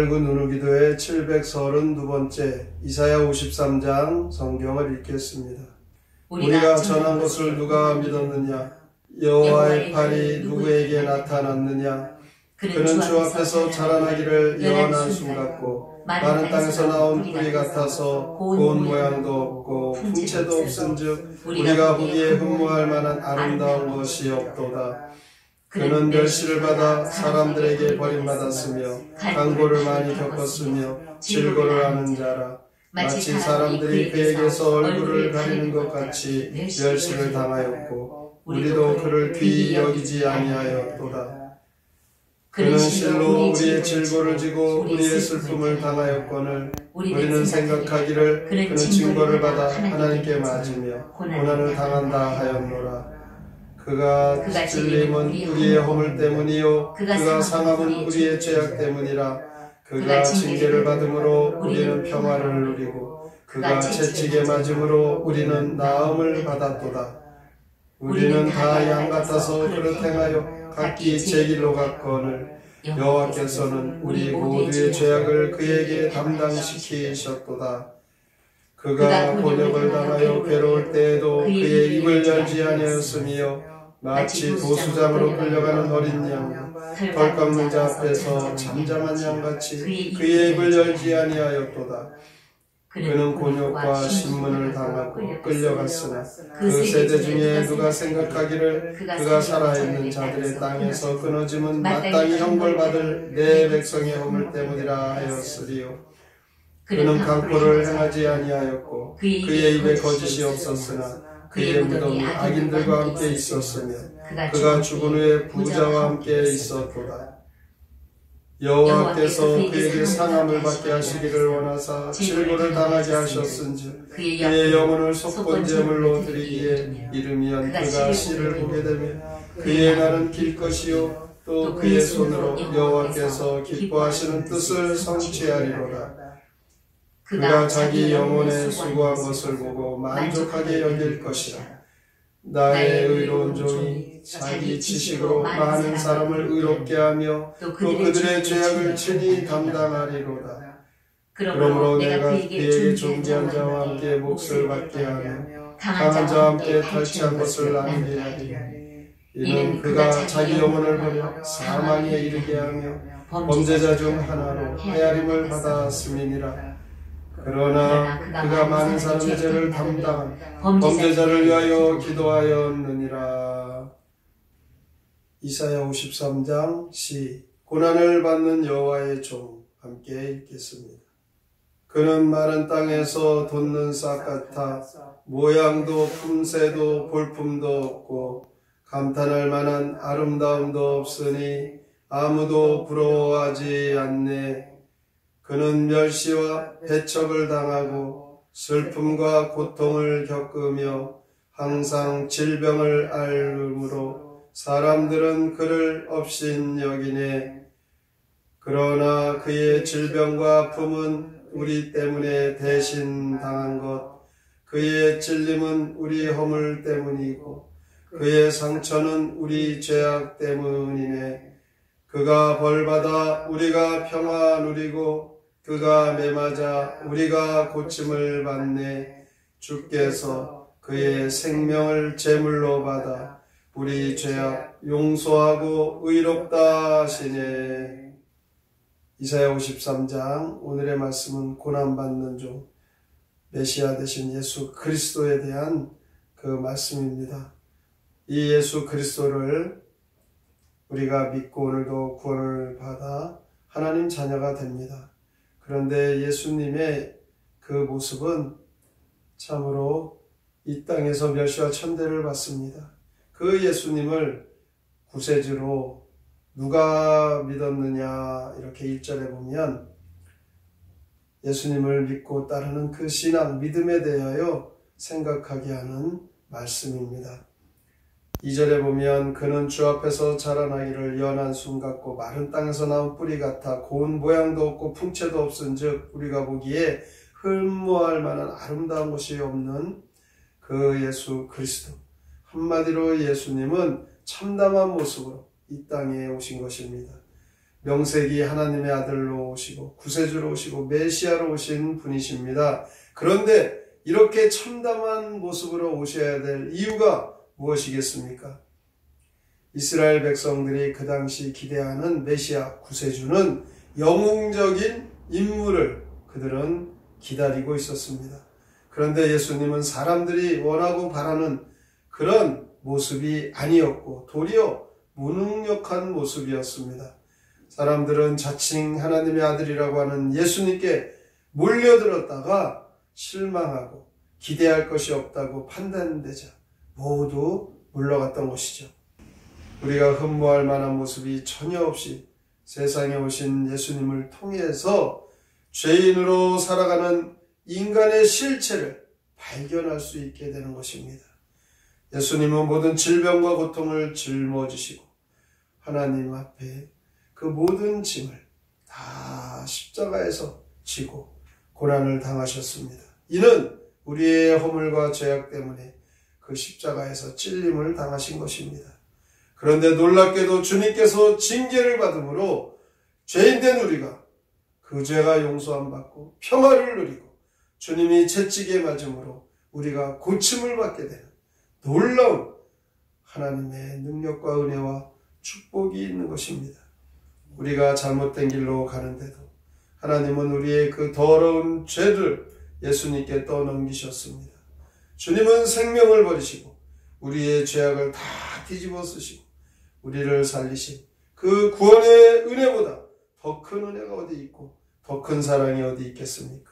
하늘구 누누기도의 732번째 이사야 53장 성경을 읽겠습니다. 우리가 전한 것을 누가 믿었느냐? 여호와의 팔이 누구에게 나타났느냐? 그는 주 앞에서 자라나기를 연한 순 같고 마른 땅에서 나온 뿌리 같아서 고운 모양도 없고 풍채도 없은즉 우리가 보기에 흠모할 만한 아름다운 것이 없도다. 그는 멸시를 받아 사람들에게 버림받았으며 강고를 많이 겪었으며 질고를 하는 자라. 마치 사람들이 그에게서 얼굴을 가리는 것 같이 멸시를 당하였고 우리도 그를 귀히 여기지 아니하였도다. 그는 실로 우리의 질고를 지고 우리의 슬픔을 당하였거늘 우리는 생각하기를 그는 징벌을 받아 하나님께 맞으며 고난을 당한다 하였노라. 그가 찔림은 우리의 허물 때문이요 그가 상함은 우리의 죄악 때문이라. 그가 징계를 받음으로 우리는 평화를 누리고 그가 채찍에 맞음으로 우리는 나음을 받았도다. 우리는 다 양 같아서 그릇 행하여 각기 제 길로 갔거늘 여호와께서는 우리 모두의 죄악을 그에게 담당시키셨도다. 그가 곤욕을 당하여 괴로울 때에도 그의 입을 열지 아니하였으며 마치 도수장으로 끌려가는 어린 양 덜 깎는 자 앞에서 잠잠한 양같이 그의 입을 열지 아니하였도다. 그는 곤욕과 신문을 당하고 끌려갔으나 그 세대 중에 누가 생각하기를 그가 살아있는 자들의 땅에서 끊어짐은 마땅히 형벌받을 내 백성의 허물 때문이라 하였으리요. 그는 강포를 행하지 아니하였고 그의 입에 거짓이 없었으나 그의 무덤이 악인들과 함께 있었으며 그가 죽은 후에 부자와 함께 있었도다. 여호와께서 그에게 상함을 받게 하시기를 원하사 질고를 당하게 하셨은즉 그의 영혼을 속건 제물로 드리기에 이르면 그가 씨를 보게 되며 그의 날은 길 것이요 또 그의 손으로 여호와께서 기뻐하시는 뜻을 성취하리로다. 그가 자기 영혼에 수고한 것을 보고 만족하게 여길 것이라. 나의 의로운 종이 자기 지식으로 많은 사람을 의롭게 하며 또 그들의 죄악을 친히 담당하리로다. 그러므로 내가 그에게 존귀한 자와 함께 몫을 받게 하며 강한 자와 함께 탈취한 것을 나누게 하리니 이는 그가 자기 영혼을 버려 사망에 이르게 하며 범죄자 중 하나로 헤아림을 받았음이니라. 그러나 그가 많은 사람의 죄를 담당한 범죄자를 위하여 기도하였느니라. 이사야 53장 시 고난을 받는 여호와의 종 함께 읽겠습니다. 그는 마른 땅에서 돋는 싹 같아 모양도 품새도 볼품도 없고 감탄할 만한 아름다움도 없으니 아무도 부러워하지 않네. 그는 멸시와 배척을 당하고 슬픔과 고통을 겪으며 항상 질병을 앓음으로 사람들은 그를 업신여기네. 그러나 그의 질병과 아픔은 우리 때문에 대신 당한 것, 그의 찔림은 우리 허물 때문이고 그의 상처는 우리 죄악 때문이네. 그가 벌받아 우리가 평화 누리고 그가 매맞아 우리가 고침을 받네. 주께서 그의 생명을 제물로 받아 우리 죄악 용서하고 의롭다 하시네. 이사야 53장 오늘의 말씀은 고난받는 종 메시아 되신 예수 그리스도에 대한 그 말씀입니다. 이 예수 그리스도를 우리가 믿고 오늘도 구원을 받아 하나님 자녀가 됩니다. 그런데 예수님의 그 모습은 참으로 이 땅에서 멸시와 천대를 받습니다. 그 예수님을 구세주로 누가 믿었느냐 이렇게 1절에 보면 예수님을 믿고 따르는 그 신앙, 믿음에 대하여 생각하게 하는 말씀입니다. 2절에 보면 그는 주 앞에서 자라나기를 연한 순 같고 마른 땅에서 나온 뿌리 같아 고운 모양도 없고 풍채도 없은즉 우리가 보기에 흠모할 만한 아름다운 것이 없는 그 예수 그리스도. 한마디로 예수님은 참담한 모습으로 이 땅에 오신 것입니다. 명색이 하나님의 아들로 오시고 구세주로 오시고 메시아로 오신 분이십니다. 그런데 이렇게 참담한 모습으로 오셔야 될 이유가 무엇이겠습니까? 이스라엘 백성들이 그 당시 기대하는 메시아 구세주는 영웅적인 인물을 그들은 기다리고 있었습니다. 그런데 예수님은 사람들이 원하고 바라는 그런 모습이 아니었고 도리어 무능력한 모습이었습니다. 사람들은 자칭 하나님의 아들이라고 하는 예수님께 몰려들었다가 실망하고 기대할 것이 없다고 판단되자 모두 물러갔던 것이죠. 우리가 흠모할 만한 모습이 전혀 없이 세상에 오신 예수님을 통해서 죄인으로 살아가는 인간의 실체를 발견할 수 있게 되는 것입니다. 예수님은 모든 질병과 고통을 짊어지시고 하나님 앞에 그 모든 짐을 다 십자가에서 지고 고난을 당하셨습니다. 이는 우리의 허물과 죄악 때문에 그 십자가에서 찔림을 당하신 것입니다. 그런데 놀랍게도 주님께서 징계를 받음으로 죄인된 우리가 그 죄가 용서함 받고 평화를 누리고 주님이 채찍에 맞음으로 우리가 고침을 받게 되는 놀라운 하나님의 능력과 은혜와 축복이 있는 것입니다. 우리가 잘못된 길로 가는데도 하나님은 우리의 그 더러운 죄를 예수님께 떠넘기셨습니다. 주님은 생명을 버리시고 우리의 죄악을 다 뒤집어 쓰시고 우리를 살리신 그 구원의 은혜보다 더 큰 은혜가 어디 있고 더 큰 사랑이 어디 있겠습니까?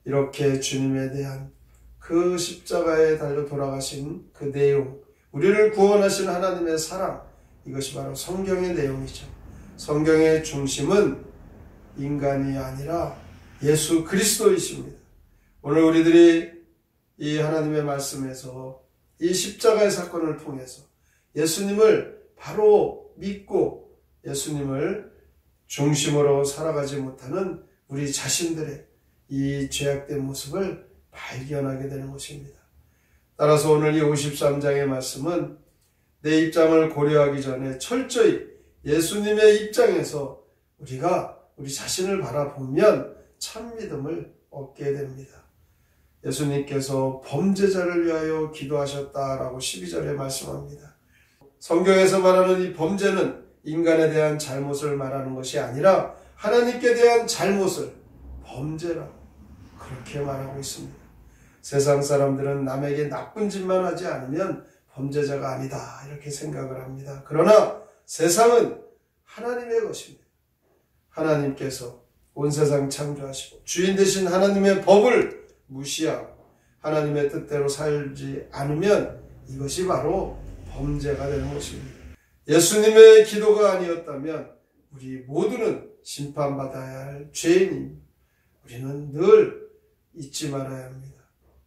이렇게 주님에 대한 그 십자가에 달려 돌아가신 그 내용, 우리를 구원하신 하나님의 사랑, 이것이 바로 성경의 내용이죠. 성경의 중심은 인간이 아니라 예수 그리스도이십니다. 오늘 우리들이 이 하나님의 말씀에서 이 십자가의 사건을 통해서 예수님을 바로 믿고 예수님을 중심으로 살아가지 못하는 우리 자신들의 이 죄악된 모습을 발견하게 되는 것입니다. 따라서 오늘 이 53장의 말씀은 내 입장을 고려하기 전에 철저히 예수님의 입장에서 우리가 우리 자신을 바라보면 참 믿음을 얻게 됩니다. 예수님께서 범죄자를 위하여 기도하셨다라고 12절에 말씀합니다. 성경에서 말하는 이 범죄는 인간에 대한 잘못을 말하는 것이 아니라 하나님께 대한 잘못을 범죄라고 그렇게 말하고 있습니다. 세상 사람들은 남에게 나쁜 짓만 하지 않으면 범죄자가 아니다 이렇게 생각을 합니다. 그러나 세상은 하나님의 것입니다. 하나님께서 온 세상 창조하시고 주인 되신 하나님의 법을 무시하고 하나님의 뜻대로 살지 않으면 이것이 바로 범죄가 되는 것입니다. 예수님의 기도가 아니었다면 우리 모두는 심판받아야 할 죄인입니다. 우리는 늘 잊지 말아야 합니다.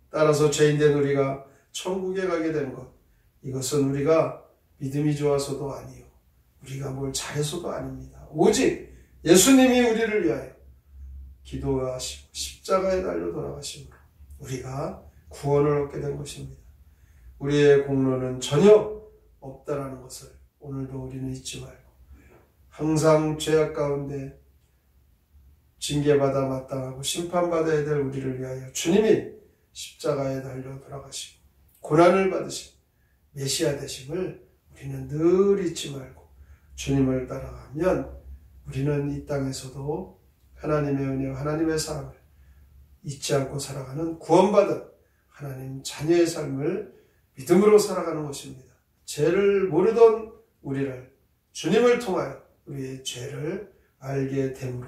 따라서 죄인된 우리가 천국에 가게 된 것, 이것은 우리가 믿음이 좋아서도 아니요 우리가 뭘 잘해서도 아닙니다. 오직 예수님이 우리를 위하여 기도하시고 십자가에 달려 돌아가심으로 우리가 구원을 얻게 된 것입니다. 우리의 공로는 전혀 없다라는 것을 오늘도 우리는 잊지 말고 항상 죄악 가운데 징계받아 마땅하고 심판받아야 될 우리를 위하여 주님이 십자가에 달려 돌아가시고 고난을 받으신 메시아 되심을 우리는 늘 잊지 말고 주님을 따라가면 우리는 이 땅에서도 하나님의 은혜와 하나님의 사랑을 잊지 않고 살아가는 구원받은 하나님 자녀의 삶을 믿음으로 살아가는 것입니다. 죄를 모르던 우리를 주님을 통하여 우리의 죄를 알게 되므로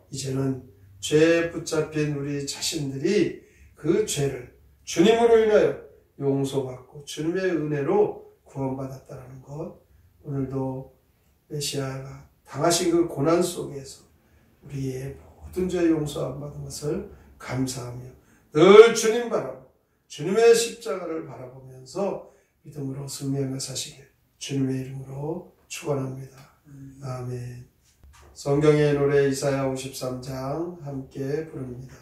이제는 죄에 붙잡힌 우리 자신들이 그 죄를 주님으로 인하여 용서받고 주님의 은혜로 구원받았다는 것, 오늘도 메시아가 당하신 그 고난 속에서 우리의 모든 죄 용서함 받은 것을 감사하며 늘 주님 바라보 주님의 십자가를 바라보면서 믿음으로 승리하며 사시길 주님의 이름으로 축원합니다. 아멘. 성경의 노래 이사야 53장 함께 부릅니다.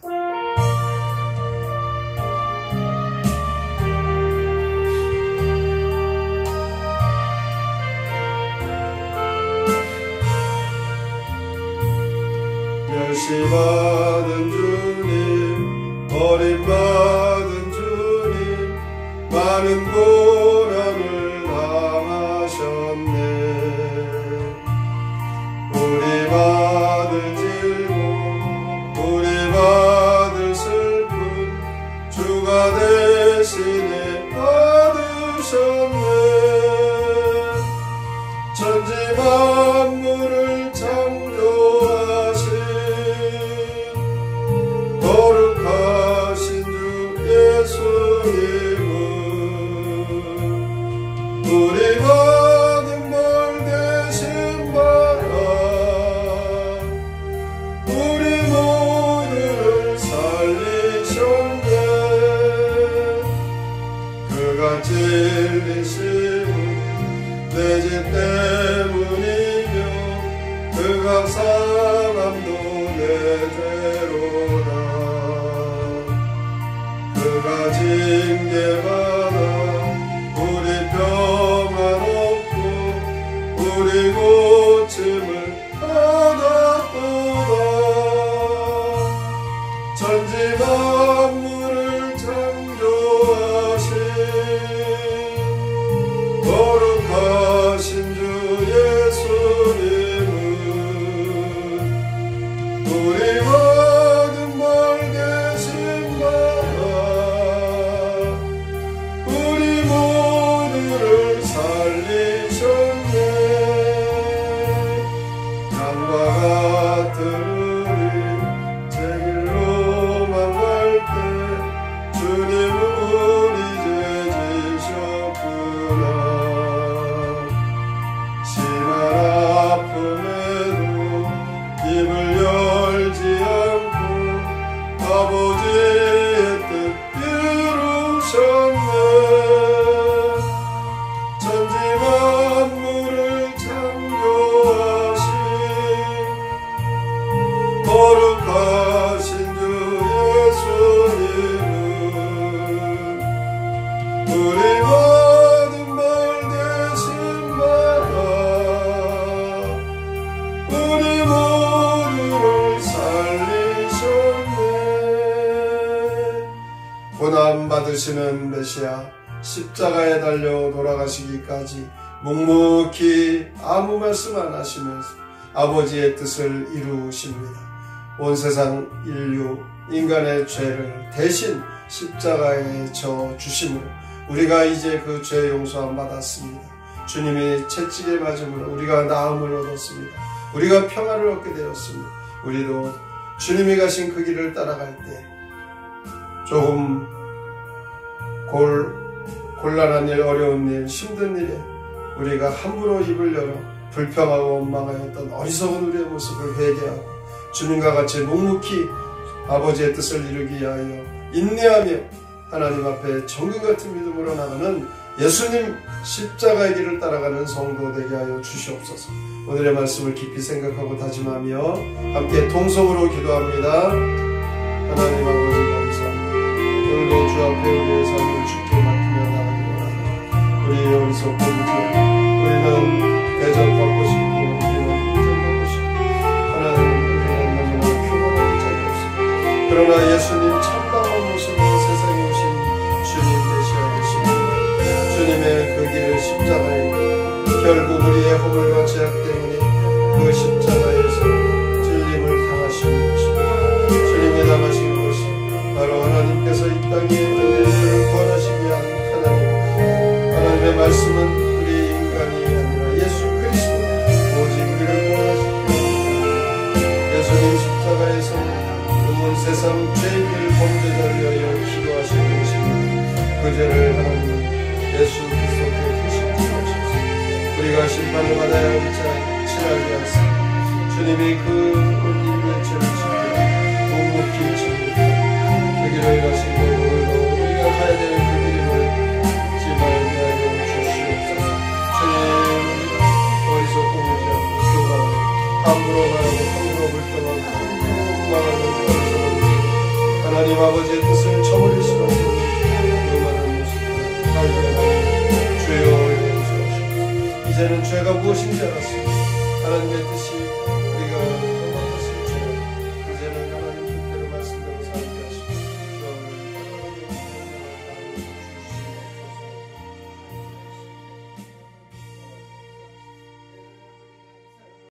계시받은 주님, 버림받은 주님, 많은 고난을 당하셨네. 우리 받을 질고 우리 받을 슬픔 주가 대신에 받으셨네. 천지 만물을 창조하신 거룩하신 주 예수님은 우리 받은 벌 대신 받아 우리 모두를 살리셨네. 그가 찔리심은 내 죄 때문이며 그가 상함도 내 죄로다. 그가 징계받아 우리 평안 얻고 우리 고침을 받았도다. 천지 만물을 창조하신 거룩하신 주 예수님은 우리 받은 벌 대신 받아 우리 모두를 살리셨네. 양과 같은 우리 제 길로만 갈 때 주님 우리 죄 지셨구나. 아픔에도 입을 열지 않고 아버지의 뜻 이루셨네. 천지 만물을 창조하신 거룩하신 주 예수님은 우리 받은 벌 대신 받아 우리 모두를 살리셨네. 고난 받으시는 메시아 십자가에 달려 돌아가시기까지 묵묵히 아무 말씀 안 하시면서 아버지의 뜻을 이루십니다. 온 세상 인류 인간의 죄를 대신 십자가에 져 주심으로 우리가 이제 그 죄 용서함 받았습니다. 주님이 채찍에 맞음으로 우리가 나음을 얻었습니다. 우리가 평화를 얻게 되었습니다. 우리도 주님이 가신 그 길을 따라갈 때 조금 곤란한 일, 어려운 일, 힘든 일에 우리가 함부로 입을 열어 불평하고 원망하였던 어리석은 우리의 모습을 회개하고 주님과 같이 묵묵히 아버지의 뜻을 이루기 위하여 인내하며 하나님 앞에 정금 같은 믿음으로 나가는 예수님 십자가의 길을 따라가는 성도 되게 하여 주시옵소서. 오늘의 말씀을 깊이 생각하고 다짐하며 함께 통성으로 기도합니다. 하나님 아버지 감사합니다. 오늘도 주 앞에 우리의 삶을 주께 맡기며 나가기로 합니다. 우리 어리석고 무지하고 우리는 대접받고 싶고 우리는 인정받고 싶고 하나님 우리는 너무나 표본하는 자리 없습니다. 그러나 예수님 참다운 모습으로 세상에 오신 주님 메시아 되십니다. 주님의 그 길을 십자가에 결국 우리의 허물과 죄악 때문에 그 십자가에서 찔림을 당하신 것입니다. 주님이 당하신 것이 바로 하나님께서 이 땅에 우리를 구원하시기 위한 하나님의 말씀은 우리 인간이 아니라 예수 그리스도 오직 우리를 구원하시기 위한 예수님 십자가에서 온 세상 죄인들 범죄자를 위하여 기도하시는 것입니다. 그 죄를 하나님은 예수 그리스도께 대신 지하셨습니다. 우리가 심판을 받아야 할 자 친하지 않습니다. 주님이 그 온 인류의 죄를 지고 묵묵히 지고 그 길을 가시고 오늘도 우리가 가야 될 그 길임을 지마하여 주시옵소서. 주님 우리가 어리석고 무지하고 교만하고 함부로 말하고 함부로 불평하고 원망하는 어리석은 하나님 아버지의 뜻을 저버릴 수 없는 교만한 모습을 발견하고 주여 용서하시옵소서. 이제는 죄가 무엇인지 알았습니다. 하나님의 뜻이